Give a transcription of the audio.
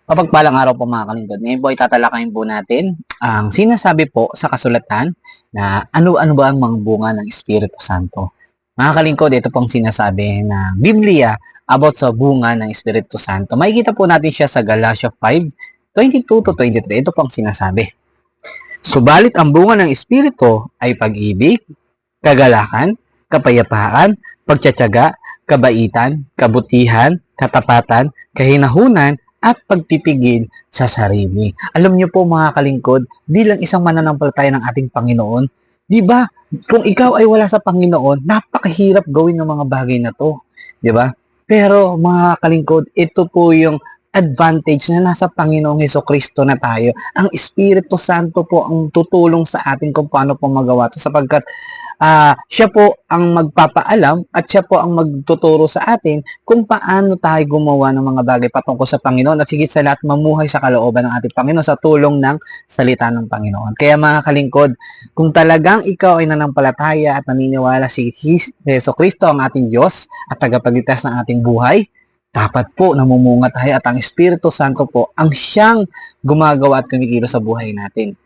Mapagpalang araw po mga kalingkod. Ngayon po ay tatalakayin po natin ang sinasabi po sa kasulatan na ano-ano ba ang mga bunga ng Espiritu Santo. Mga kalingkod, ito pong sinasabi ng Biblia about sa bunga ng Espiritu Santo. Makikita po natin siya sa Galatia 5:22 to 23. Ito pong sinasabi. Subalit ang bunga ng Espiritu ay pag-ibig, kagalakan, kapayapaan, pagtsatsaga, kabaitan, kabutihan, katapatan, kahinahunan, at pagpipigil sa sarili. Alam niyo po mga kalingkod, bilang isang mananampalataya ng ating Panginoon, di ba, kung ikaw ay wala sa Panginoon, napakahirap gawin ng mga bagay na to. Di ba? Pero mga kalingkod, ito po yung advantage na nasa Panginoong Hesukristo na tayo. Ang Espiritu Santo po ang tutulong sa atin kung paano po magawa ito sapagkat siya po ang magpapaalam at siya po ang magtuturo sa atin kung paano tayo gumawa ng mga bagay patungkol sa Panginoon at higit sa lahat mamuhay sa kalooban ng ating Panginoon sa tulong ng salita ng Panginoon. Kaya mga kalingkod, kung talagang ikaw ay nanampalataya at naniniwala si Jesucristo ang ating Diyos at tagapagligtas ng ating buhay, dapat po namumunga tayo at ang Espiritu Santo po ang siyang gumagawa at kumikilos sa buhay natin.